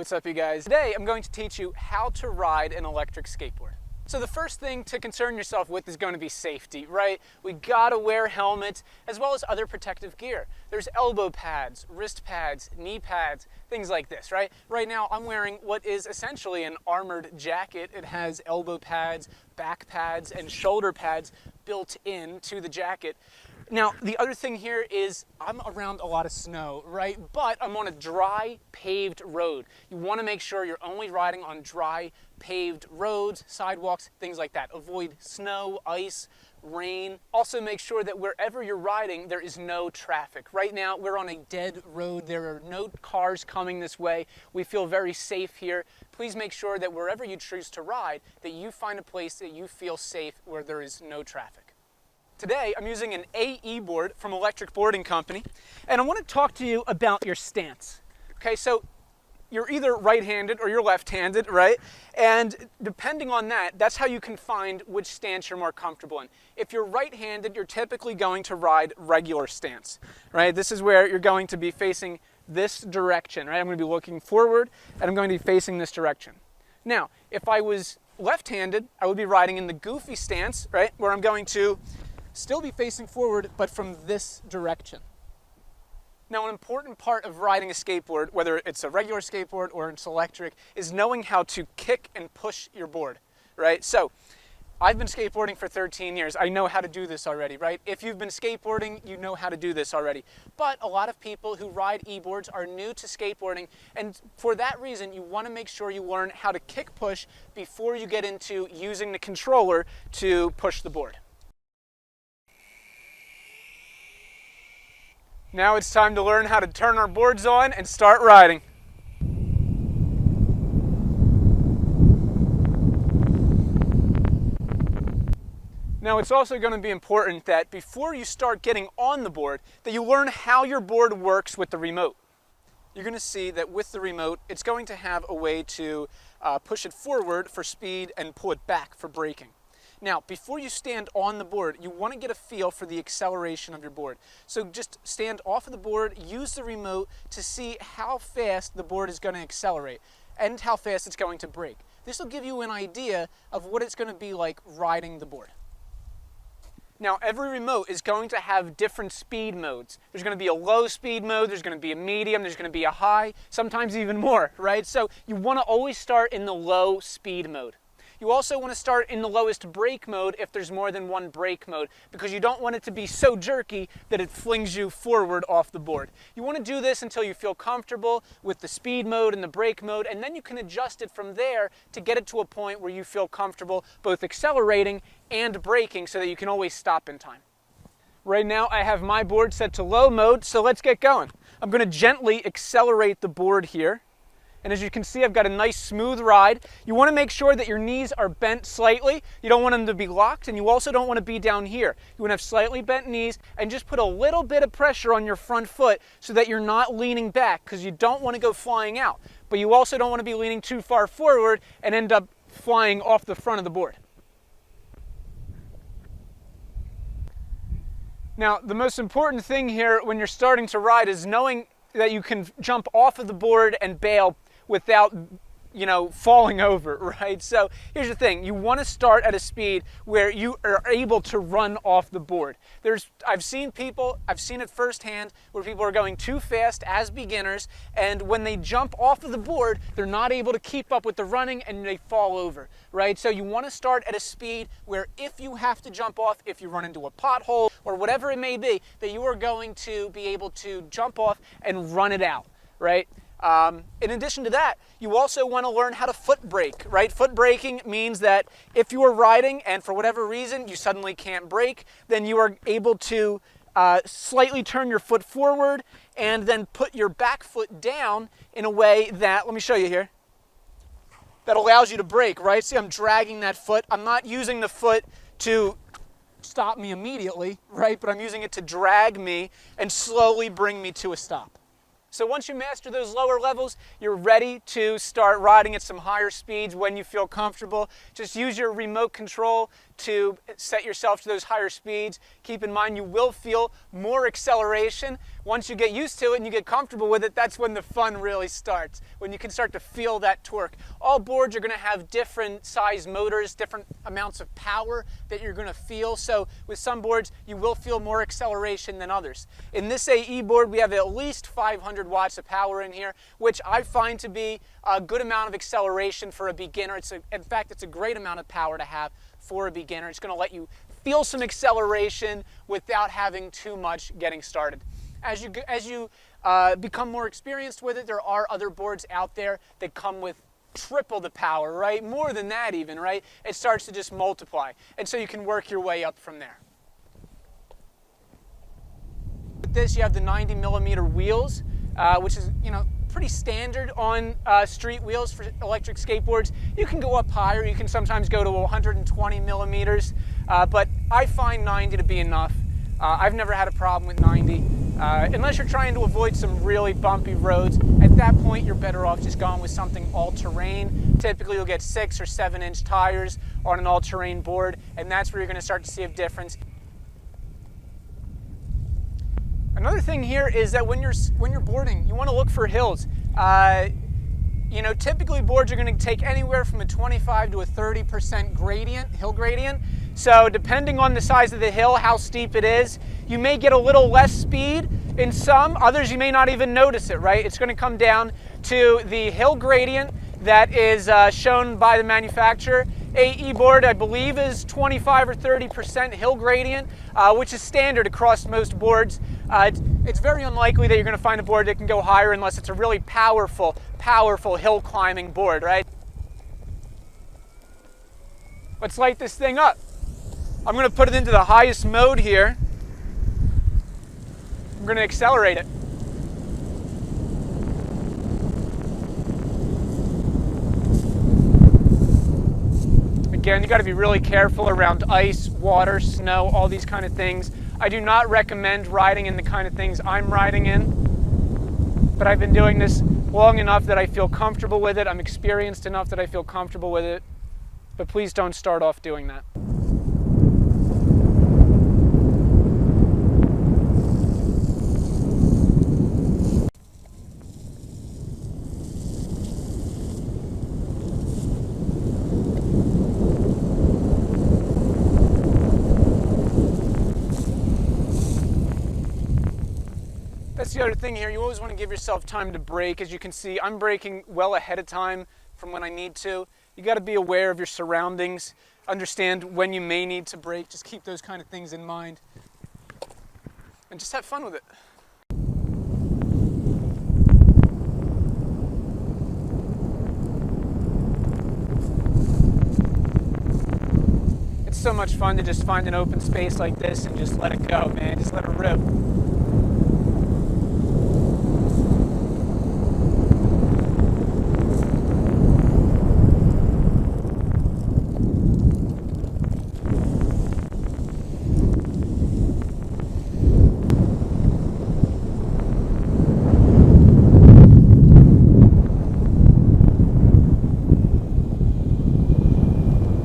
what's up you guys? Today I'm going to teach you how to ride an electric skateboard. So the first thing to concern yourself with is going to be safety, right? We gotta wear helmets as well as other protective gear. There's elbow pads, wrist pads, knee pads, things like this, right? Right now I'm wearing what is essentially an armored jacket. It has elbow pads, back pads, and shoulder pads built into the jacket. Now, the other thing here is I'm around a lot of snow, right? But I'm on a dry, paved road. You want to make sure you're only riding on dry, paved roads, sidewalks, things like that. Avoid snow, ice, rain. Also make sure that wherever you're riding, there is no traffic. Right now, we're on a dead road. There are no cars coming this way. We feel very safe here. Please make sure that wherever you choose to ride, that you find a place that you feel safe where there is no traffic. Today, I'm using an AE board from Electric Boarding Company, and I want to talk to you about your stance. Okay, so you're either right-handed or you're left-handed, right? And depending on that, that's how you can find which stance you're more comfortable in. If you're right-handed, you're typically going to ride regular stance, right? This is where you're going to be facing this direction, right? I'm going to be looking forward, and I'm going to be facing this direction. Now, if I was left-handed, I would be riding in the goofy stance, right? Where I'm going to still be facing forward, but from this direction. Now, an important part of riding a skateboard, whether it's a regular skateboard or it's electric, is knowing how to kick and push your board, right? So, I've been skateboarding for 13 years. I know how to do this already, right? If you've been skateboarding, you know how to do this already. But a lot of people who ride e-boards are new to skateboarding, and for that reason, you want to make sure you learn how to kick push before you get into using the controller to push the board. Now it's time to learn how to turn our boards on and start riding. Now it's also going to be important that before you start getting on the board, that you learn how your board works with the remote. You're going to see that with the remote, it's going to have a way to push it forward for speed and pull it back for braking. Now, before you stand on the board, you want to get a feel for the acceleration of your board. So just stand off of the board, use the remote to see how fast the board is going to accelerate and how fast it's going to brake. This will give you an idea of what it's going to be like riding the board. Now, every remote is going to have different speed modes. There's going to be a low speed mode, there's going to be a medium, there's going to be a high, sometimes even more, right? So you want to always start in the low speed mode. You also want to start in the lowest brake mode if there's more than one brake mode, because you don't want it to be so jerky that it flings you forward off the board. You want to do this until you feel comfortable with the speed mode and the brake mode, and then you can adjust it from there to get it to a point where you feel comfortable both accelerating and braking so that you can always stop in time. Right now I have my board set to low mode, so let's get going. I'm going to gently accelerate the board here. And as you can see, I've got a nice smooth ride. You want to make sure that your knees are bent slightly. You don't want them to be locked, and you also don't want to be down here. You want to have slightly bent knees and just put a little bit of pressure on your front foot so that you're not leaning back, because you don't want to go flying out. But you also don't want to be leaning too far forward and end up flying off the front of the board. Now, the most important thing here when you're starting to ride is knowing that you can jump off of the board and bail without, falling over, right? So here's the thing. You want to start at a speed where you are able to run off the board. I've seen it firsthand, where people are going too fast as beginners, and when they jump off of the board, they're not able to keep up with the running and they fall over, right? So you want to start at a speed where if you have to jump off, if you run into a pothole or whatever it may be, that you are going to be able to jump off and run it out, right? In addition to that, you also want to learn how to foot brake, right? Foot braking means that if you are riding and for whatever reason you suddenly can't brake, then you are able to slightly turn your foot forward and then put your back foot down in a way that, let me show you here, that allows you to brake, right? See, I'm dragging that foot. I'm not using the foot to stop me immediately, right? But I'm using it to drag me and slowly bring me to a stop. So once you master those lower levels, you're ready to start riding at some higher speeds when you feel comfortable. Just use your remote control to set yourself to those higher speeds. Keep in mind you will feel more acceleration. Once you get used to it and you get comfortable with it, that's when the fun really starts, when you can start to feel that torque. All boards are going to have different size motors, different amounts of power that you're going to feel. So with some boards, you will feel more acceleration than others. In this AE board, we have at least 500 watts of power in here, which I find to be a good amount of acceleration for a beginner. In fact, it's a great amount of power to have for a beginner. It's going to let you feel some acceleration without having too much getting started. As you become more experienced with it, there are other boards out there that come with triple the power, right? More than that even, right? It starts to just multiply. And so you can work your way up from there. With this, you have the 90 millimeter wheels, which is, pretty standard on street wheels for electric skateboards. You can go up higher. You can sometimes go to 120 millimeters, but I find 90 to be enough. I've never had a problem with 90. Unless you're trying to avoid some really bumpy roads, at that point you're better off just going with something all-terrain. Typically you'll get 6 or 7 inch tires on an all-terrain board, and that's where you're going to start to see a difference. Another thing here is that when you're boarding, you want to look for hills. Typically boards are going to take anywhere from a 25 to a 30% hill gradient. So depending on the size of the hill, how steep it is, you may get a little less speed in some, others you may not even notice it, right? It's going to come down to the hill gradient that is shown by the manufacturer. AE board, I believe, is 25 or 30% hill gradient, which is standard across most boards. It's very unlikely that you're going to find a board that can go higher unless it's a really powerful hill climbing board, right? Let's light this thing up. I'm going to put it into the highest mode here. I'm going to accelerate it. Again, you got to be really careful around ice, water, snow, all these kind of things. I do not recommend riding in the kind of things I'm riding in, but I've been doing this long enough that I feel comfortable with it. I'm experienced enough that I feel comfortable with it, but please don't start off doing that. That's the other thing here. You always want to give yourself time to brake. As you can see, I'm braking well ahead of time from when I need to. You got to be aware of your surroundings, understand when you may need to brake. Just keep those kind of things in mind and just have fun with it. It's so much fun to just find an open space like this and just let it go, man. Just let it rip.